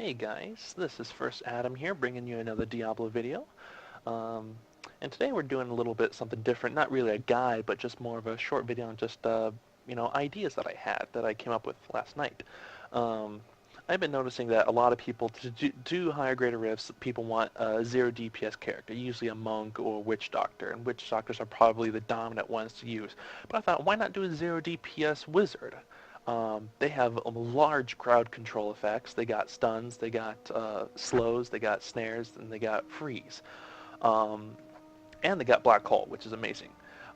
Hey guys, this is First Adam here, bringing you another Diablo video. Um, and today we're doing a little bit something different, not really a guide, but just more of a short video on just, ideas that I had that I came up with last night. Um, I've been noticing that a lot of people, to do higher grade rifts, people want a 0 DPS character, usually a monk or witch doctor, and witch doctors are probably the dominant ones to use. But I thought, why not do a 0 DPS wizard? They have large crowd control effects. They got stuns, they got slows, they got snares, and they got freeze. Um, and they got black hole, which is amazing.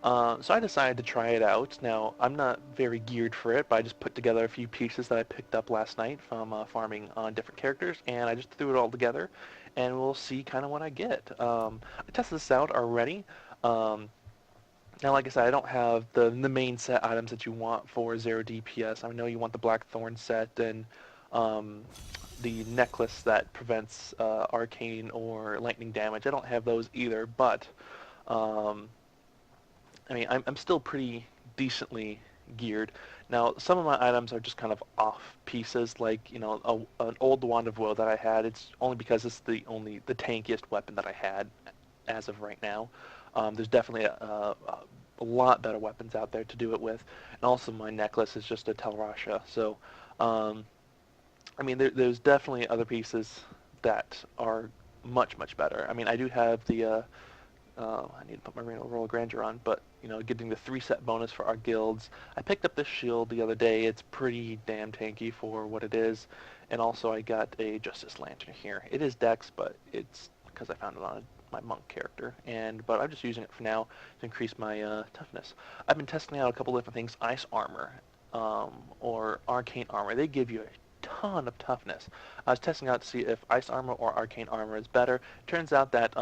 So I decided to try it out. Now, I'm not very geared for it, but I just put together a few pieces that I picked up last night from farming on different characters, and I just threw it all together, and we'll see kind of what I get. I tested this out already. Um, Now, like I said, I don't have the main set items that you want for 0 DPS. I know you want the Blackthorn set and um, the necklace that prevents arcane or lightning damage. I don't have those either, but um, I mean, I'm still pretty decently geared. Now, some of my items are just kind of off pieces, like, an old Wand of Woe that I had. It's only because it's the tankiest weapon that I had as of right now. There's definitely a lot better weapons out there to do it with, and also my necklace is just a Tel Rasha. So, um, I mean, there's definitely other pieces that are much better. I mean, I do have I need to put my Royal Grandeur on, but getting the 3-set bonus for our guilds. I picked up this shield the other day. It's pretty damn tanky for what it is, and also I got a Justice Lantern here. It is Dex, but it's because I found it on my monk character, but I'm just using it for now to increase my toughness. I've been testing out a couple different things. Ice armor or arcane armor. They give you a ton of toughness. I was testing out to see if ice armor or arcane armor is better. Turns out that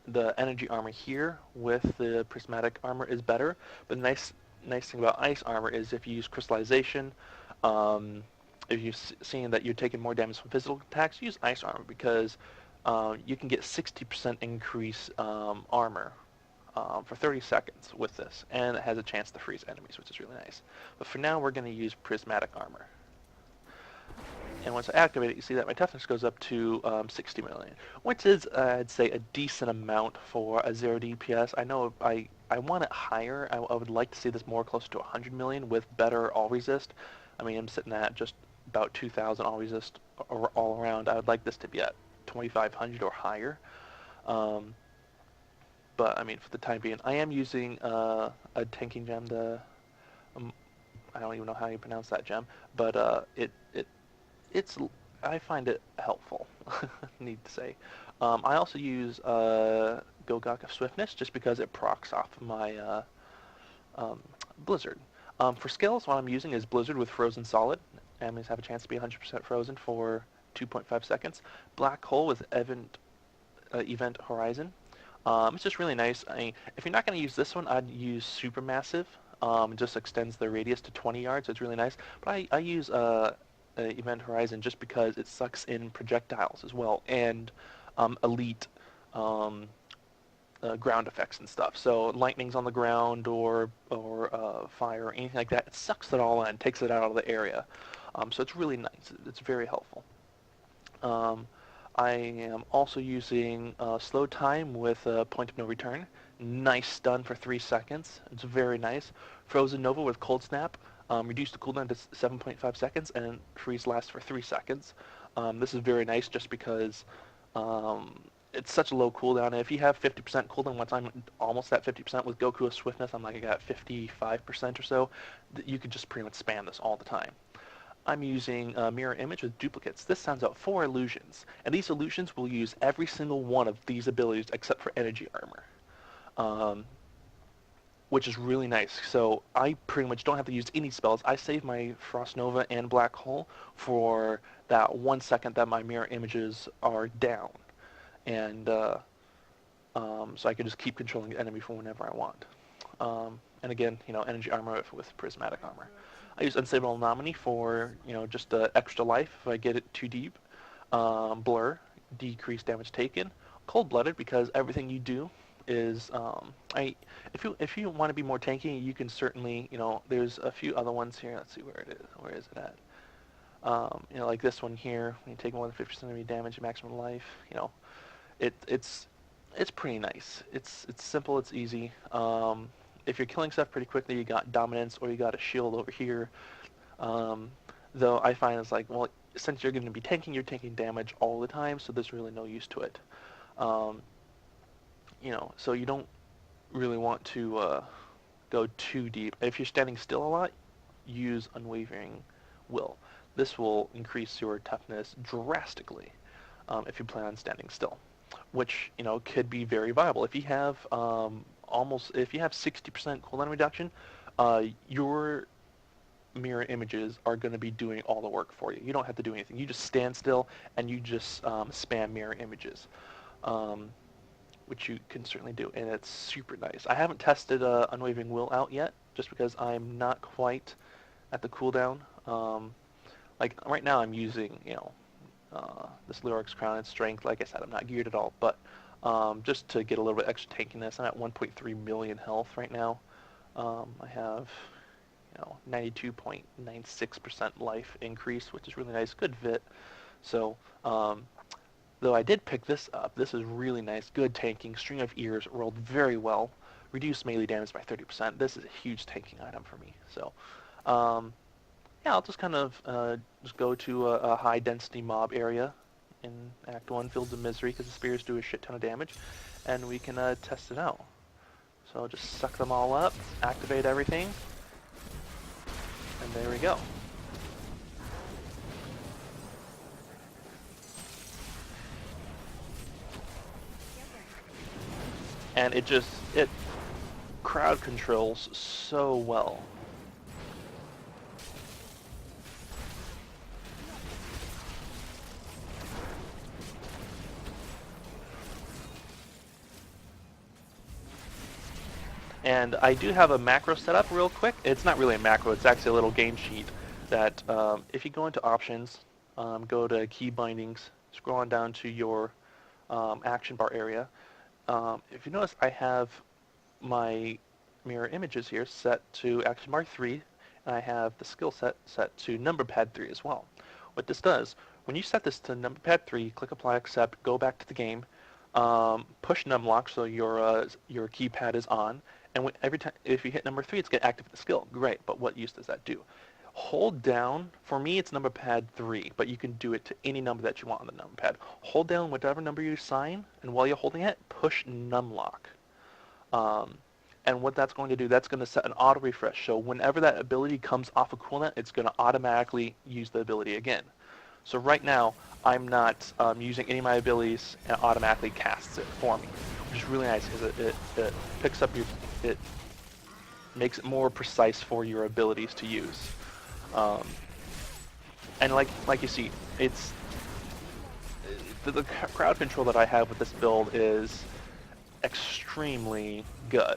the energy armor here with the prismatic armor is better. But the nice thing about ice armor is if you use crystallization, um, if you're seeing that you're taking more damage from physical attacks, use ice armor because you can get 60% increase armor for 30 seconds with this, and it has a chance to freeze enemies, which is really nice. But for now, we're going to use prismatic armor. And once I activate it, you see that my toughness goes up to 60 million, which is, I'd say, a decent amount for a 0 DPS. I know I want it higher. I would like to see this more close to 100 million with better all resist. I mean, I'm sitting at just about 2,000 all resist all around. I would like this to be at 2,500 or higher. Um, but I mean, for the time being, I am using a tanking gem. Um, I don't even know how you pronounce that gem, but it's I find it helpful. Need to say. I also use Gogok of Swiftness just because it procs off my um, Blizzard. For skills, what I'm using is Blizzard with Frozen Solid. Enemies have a chance to be 100% frozen for 2.5 seconds. Black Hole with Event Horizon. It's just really nice. I mean, if you're not going to use this one, I'd use Supermassive. It just extends the radius to 20 yards. So it's really nice. But I use Event Horizon just because it sucks in projectiles as well and elite ground effects and stuff. So lightning's on the ground or fire or anything like that, it sucks it all in, takes it out of the area. So it's really nice. It's very helpful. Um, I am also using slow time with point of no return. Nice stun for 3 seconds. It's very nice. Frozen Nova with cold snap. Reduce the cooldown to 7.5 seconds and freeze lasts for 3 seconds. This is very nice just because it's such a low cooldown. And if you have 50% cooldown, once I'm almost at 50% with Goku of Swiftness, I'm like I got 55% or so, you could just pretty much spam this all the time. I'm using Mirror Image with duplicates. This sends out 4 illusions, and these illusions will use every single one of these abilities except for energy armor, which is really nice. So I pretty much don't have to use any spells. I save my Frost Nova and Black Hole for that 1 second that my mirror images are down, and so I can just keep controlling the enemy for whenever I want. And again, energy armor with prismatic armor. I use Unstable Anomaly for, just extra life if I get it too deep. Blur, decrease damage taken. Cold-Blooded because everything you do is, if you want to be more tanky, you can certainly, there's a few other ones here. Let's see where it is. Where is it at? You know, like this one here, when you take more than 50% enemy damage, maximum life. You know, it's pretty nice. It's simple. It's easy. If you're killing stuff pretty quickly, you got dominance or you got a shield over here. Um, though I find it's like, well, since you're going to be tanking, you're taking damage all the time, so there's really no use to it. Um, you know, so you don't really want to go too deep. If you're standing still a lot, use Unwavering Will. This will increase your toughness drastically if you plan on standing still, which you know could be very viable. If you have if you have 60% cooldown reduction, your mirror images are going to be doing all the work for you. You don't have to do anything. You just stand still and you just spam mirror images. Um, which you can certainly do, and it's super nice. I haven't tested Unwavering Will out yet, just because I'm not quite at the cooldown. Like right now, I'm using this Lyrics Crown and Strength. Like I said, I'm not geared at all, but just to get a little bit extra tankiness, I'm at 1.3 million health right now. I have 92.96% life increase, which is really nice. Good vit. So though I did pick this up, this is really nice. Good tanking. String of Ears rolled very well. Reduced melee damage by 30%. This is a huge tanking item for me. So, yeah, I'll just kind of just go to a high density mob area in Act 1, Fields of Misery, because the spears do a shit ton of damage, and we can test it out. So I'll just suck them all up, activate everything, and there we go. And it crowd controls so well. And I do have a macro set up real quick. It's not really a macro, it's actually a little game sheet that if you go into options, go to key bindings, scroll on down to your action bar area. If you notice, I have my mirror images here set to action bar 3, and I have the skill set to number pad 3 as well. What this does, when you set this to number pad 3, click apply, accept, go back to the game, push numlock so your keypad is on, and every time if you hit number 3, it's going to activate the skill. Great, but what use does that do? Hold down, for me it's number pad 3, but you can do it to any number that you want on the number pad. Hold down whatever number you assign, and while you're holding it, push numlock. And what that's going to do, that's going to set an auto refresh. So whenever that ability comes off a cooldown, it's going to automatically use the ability again. So right now, I'm not using any of my abilities and automatically casts it for me, which is really nice because it picks up it makes it more precise for your abilities to use. And like you see, it's the crowd control that I have with this build is extremely good.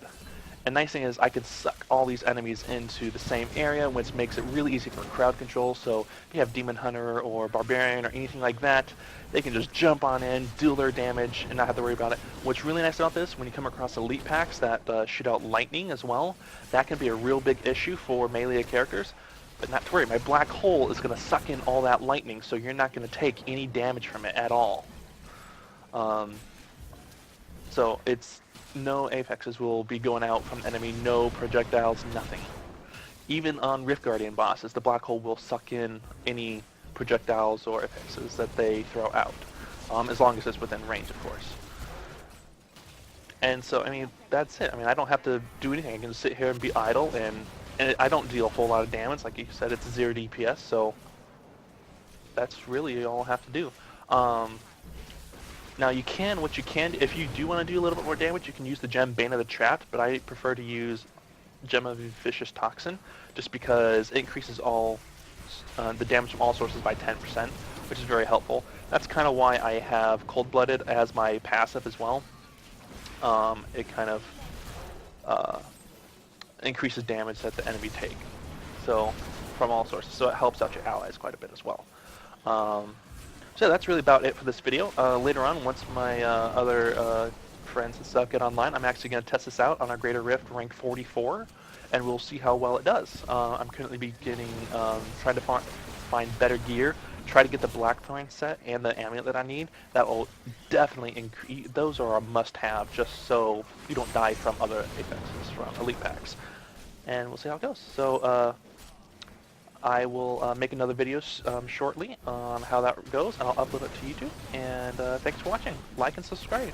And nice thing is I can suck all these enemies into the same area, which makes it really easy for crowd control. So if you have Demon Hunter or Barbarian or anything like that, they can just jump on in, deal their damage, and not have to worry about it. What's really nice about this, when you come across elite packs that shoot out lightning as well, that can be a real big issue for melee characters. But not to worry, my black hole is going to suck in all that lightning, so you're not going to take any damage from it at all. So it's no apexes will be going out from the enemy, no projectiles, nothing. Even on Rift Guardian bosses, the black hole will suck in any projectiles or apexes that they throw out, as long as it's within range, of course. And so, I mean, that's it. I mean, I don't have to do anything. I can just sit here and be idle, and I don't deal a whole lot of damage. Like you said, it's 0 DPS, so that's really all I have to do. Now what you can, if you do want to do a little bit more damage, you can use the gem Bane of the Trapped, but I prefer to use Gem of Vicious Toxin, just because it increases the damage from all sources by 10%, which is very helpful. That's kind of why I have Cold-Blooded as my passive as well. It kind of increases damage that the enemy take, so from all sources, so it helps out your allies quite a bit as well. So that's really about it for this video. Later on, once my other friends and stuff get online, I'm actually going to test this out on our Greater Rift rank 44, and we'll see how well it does. I'm currently trying to find better gear, try to get the Blackthorn set and the amulet that I need. That will definitely increase. Those are a must-have, just so you don't die from other apexes, from elite packs. And we'll see how it goes. So I will make another video shortly on how that goes, and I'll upload it to YouTube. And thanks for watching. Like and subscribe.